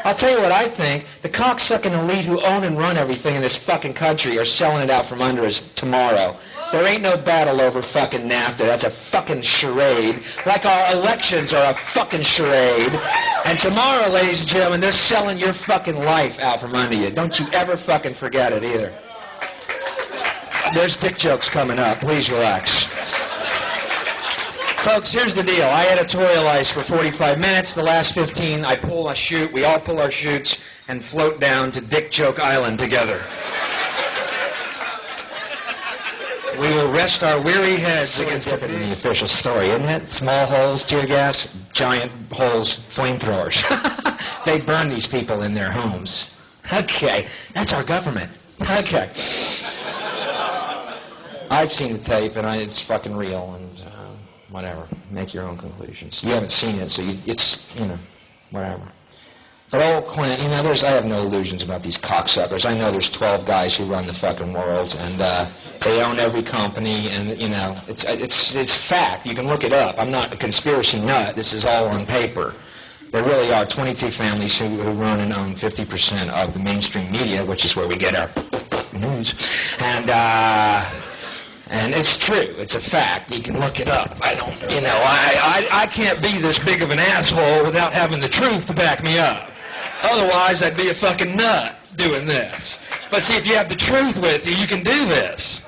I'll tell you what I think. The cocksucking elite who own and run everything in this fucking country are selling it out from under us tomorrow. There ain't no battle over fucking NAFTA. That's a fucking charade. Like our elections are a fucking charade. And tomorrow, ladies and gentlemen, they're selling your fucking life out from under you. Don't you ever fucking forget it either. There's dick jokes coming up. Please relax. Folks, here's the deal. I editorialize for 45 minutes. The last 15, I pull a chute. We all pull our chutes and float down to Dick Joke Island together. We will rest our weary heads against different than the official story, isn't it? Small holes, tear gas, giant holes, flamethrowers. They burn these people in their homes. Okay, that's our government. Okay. I've seen the tape, and it's fucking real, and whatever. Make your own conclusions. You haven't seen it, so it's, whatever. But old Clint, I have no illusions about these cocksuckers. I know there's 12 guys who run the fucking world, and they own every company, and, it's fact. You can look it up. I'm not a conspiracy nut. This is all on paper. There really are 22 families who run and own 50% of the mainstream media, which is where we get our news. And it's true. It's a fact. You can look it up. I can't be this big of an asshole without having the truth to back me up. Otherwise, I'd be a fucking nut doing this. But see, if you have the truth with you, you can do this.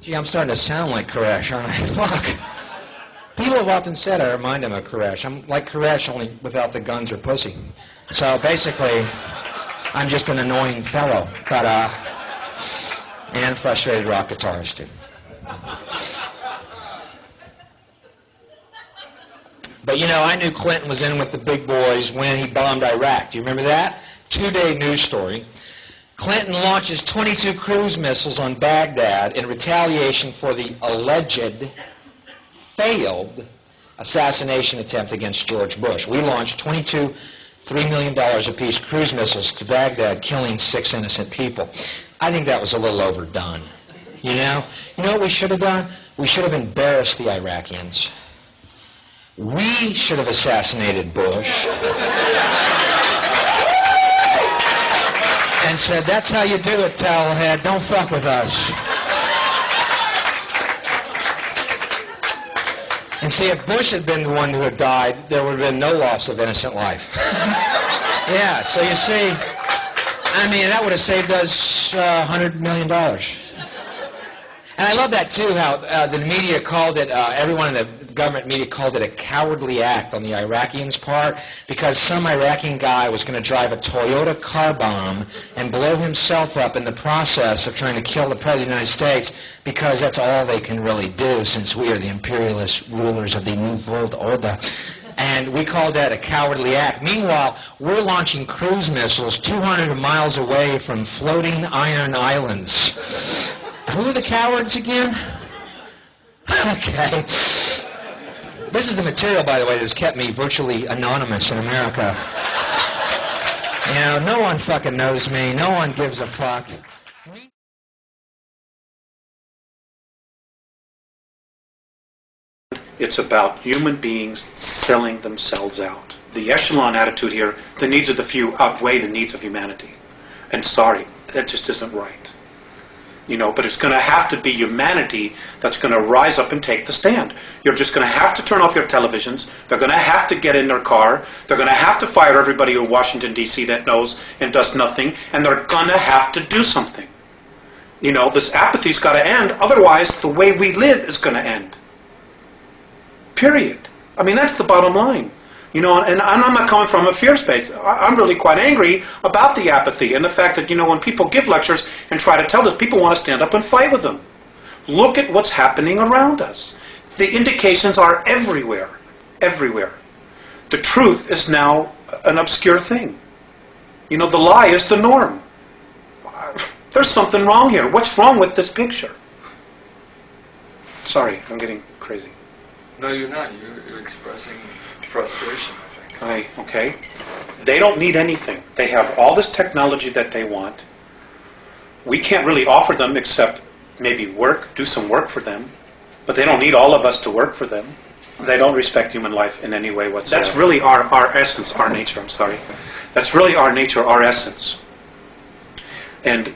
Gee, I'm starting to sound like Koresh, aren't I? Fuck. People have often said I remind them of Koresh. I'm like Koresh, only without the guns or pussy. So basically, I'm just an annoying fellow. But, and frustrated rock guitarist, too. But, I knew Clinton was in with the big boys when he bombed Iraq. Do you remember that? 2-day news story. Clinton launches 22 cruise missiles on Baghdad in retaliation for the alleged failed assassination attempt against George Bush. We launched 22 $3 million apiece cruise missiles to Baghdad, killing 6 innocent people. I think that was a little overdone. You know what we should have done? We should have embarrassed the Iraqis. We should have assassinated Bush and said, that's how you do it, towelhead. Don't fuck with us. And see, if Bush had been the one who had died, there would have been no loss of innocent life. Yeah, so you see, that would have saved us $100 million. And I love that, too, how the media called it, everyone in the government media called it a cowardly act on the Iraqians' part, because some Iraqi guy was going to drive a Toyota car bomb and blow himself up in the process of trying to kill the President of the United States, because that's all they can really do, since we are the imperialist rulers of the New World Order. And we called that a cowardly act. Meanwhile, we're launching cruise missiles 200 miles away from floating iron islands. Who are the cowards again? Okay. This is the material, by the way, that has kept me virtually anonymous in America. No one fucking knows me. No one gives a fuck. It's about human beings selling themselves out. The echelon attitude here, the needs of the few outweigh the needs of humanity. And sorry, that just isn't right. But it's going to have to be humanity that's going to rise up and take the stand. You're just going to have to turn off your televisions. They're going to have to get in their car. They're going to have to fire everybody in Washington, D.C. that knows and does nothing. And they're going to have to do something. This apathy's got to end. Otherwise, the way we live is going to end. Period. That's the bottom line. And I'm not coming from a fear space. I'm really quite angry about the apathy and the fact that, when people give lectures and try to tell this, people want to stand up and fight with them. Look at what's happening around us. The indications are everywhere. Everywhere. The truth is now an obscure thing. The lie is the norm. There's something wrong here. What's wrong with this picture? Sorry, I'm getting crazy. No, you're not. You're expressing frustration, I think. Okay. They don't need anything. They have all this technology that they want. We can't really offer them except maybe do some work for them. But they don't need all of us to work for them. They don't respect human life in any way whatsoever. That's really our essence, our nature, I'm sorry. That's really our nature, our essence. And,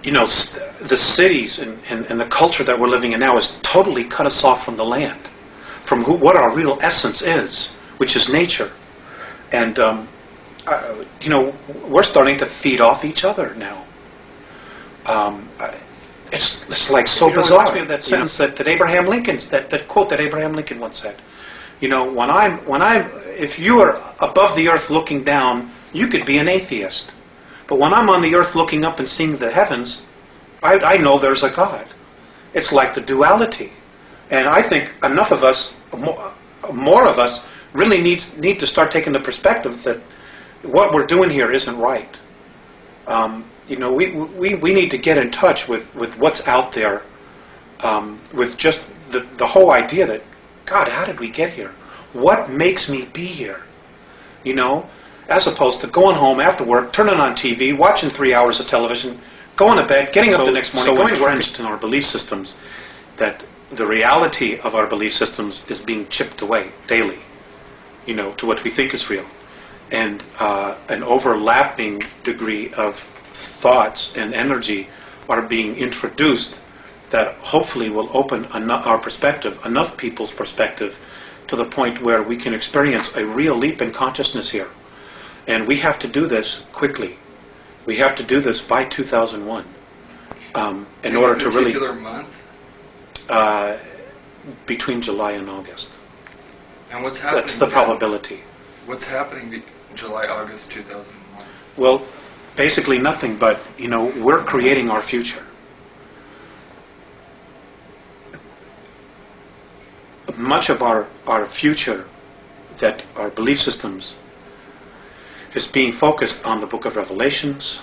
you know, the cities and the culture that we're living in now has totally cut us off from the land, from what our real essence is, which is nature. And, you know, we're starting to feed off each other now. It's like so bizarre. That sentence that Abraham Lincoln, that quote that Abraham Lincoln once said. You know, if you are above the earth looking down, you could be an atheist. But when I'm on the earth looking up and seeing the heavens, I know there's a God. It's like the duality. And I think enough of us, more of us, really need to start taking the perspective that what we're doing here isn't right. You know, we need to get in touch with what's out there, with just the whole idea that, God, how did we get here? What makes me be here? You know, as opposed to going home after work, turning on TV, watching 3 hours of television, going to bed, getting up the next morning, going to work. In our belief systems, that the reality of our belief systems is being chipped away daily, you know, to what we think is real. And an overlapping degree of thoughts and energy are being introduced that hopefully will open our perspective, enough people's perspective, to the point where we can experience a real leap in consciousness here. And we have to do this quickly. We have to do this by 2001 in order to really... particular month? Between July and August. And what's happening? That's the probability. What's happening July, August 2001? Well, basically nothing, but, you know, we're creating our future. Much of our future, that our belief systems, is being focused on the book of Revelations,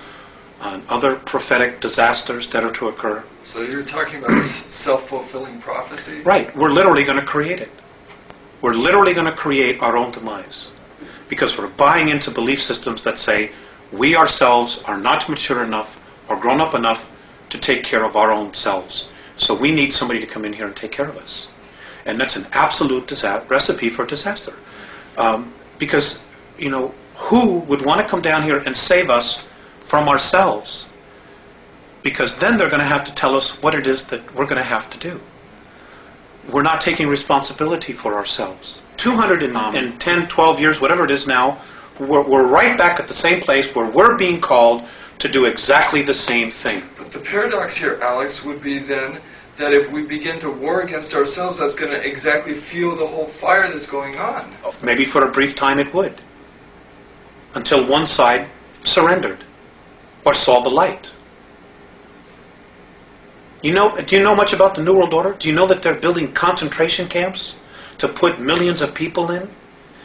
on other prophetic disasters that are to occur. So you're talking about self-fulfilling prophecy? Right. We're literally going to create it. We're literally going to create our own demise. Because we're buying into belief systems that say we ourselves are not mature enough or grown up enough to take care of our own selves. So we need somebody to come in here and take care of us. And that's an absolute recipe for disaster. Because, you know, who would want to come down here and save us from ourselves? Because then they're going to have to tell us what it is that we're going to have to do. We're not taking responsibility for ourselves. 210, 12 years, whatever it is now, we're right back at the same place where we're being called to do exactly the same thing. But the paradox here, Alex, would be then that if we begin to war against ourselves, that's going to exactly fuel the whole fire that's going on. Maybe for a brief time it would. Until one side surrendered or saw the light. Do you know much about the New World Order? Do you know that they're building concentration camps to put millions of people in?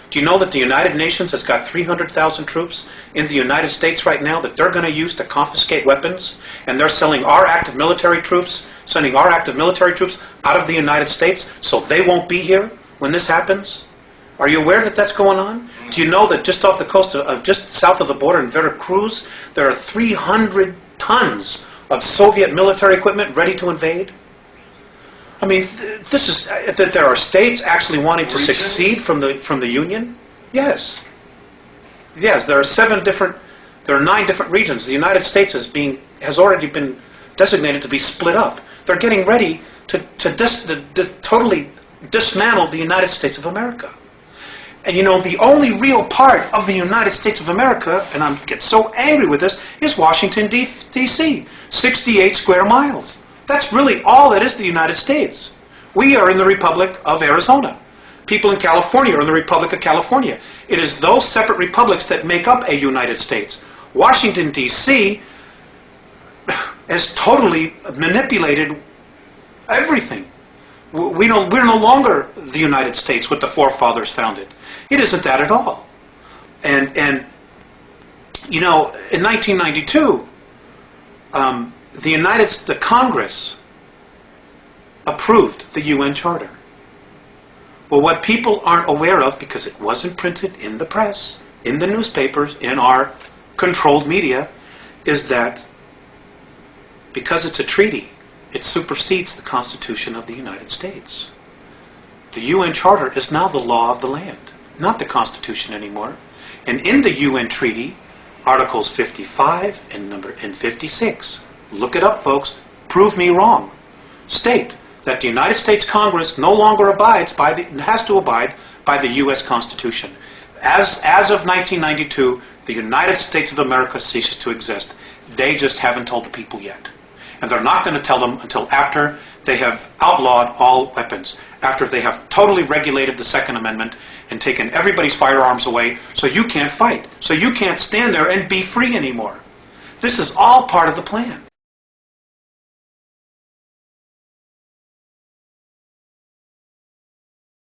Do you know that the United Nations has got 300,000 troops in the United States right now that they're going to use to confiscate weapons? And they're sending our active military troops out of the United States so they won't be here when this happens? Are you aware that that's going on? Do you know that just off the coast of just south of the border in Veracruz, there are 300 tons of Soviet military equipment ready to invade? I mean, this is that there are states actually wanting to succeed from the Union. Yes, there are 9 different regions. The United States has already been designated to be split up. They're getting ready to totally dismantle the United States of America. And you know, the only real part of the United States of America, and I get so angry with this, is Washington, D.C. 68 square miles. That's really all that is the United States. We are in the Republic of Arizona. People in California are in the Republic of California. It is those separate republics that make up a United States. Washington, D.C. has totally manipulated everything. We're no longer the United States, what the forefathers founded. It isn't that at all. And you know, in 1992, the Congress approved the UN Charter. Well, what people aren't aware of, because it wasn't printed in the press, in the newspapers, in our controlled media, is that because it's a treaty, it supersedes the Constitution of the United States. The UN Charter is now the law of the land, not the Constitution anymore. And in the UN Treaty, Articles 55 and 56, look it up, folks, prove me wrong, state that the United States Congress no longer has to abide by the U.S. Constitution. As of 1992, the United States of America ceases to exist. They just haven't told the people yet. And they're not going to tell them until after they have outlawed all weapons, after they have totally regulated the Second Amendment and taken everybody's firearms away, so you can't fight, so you can't stand there and be free anymore. This is all part of the plan.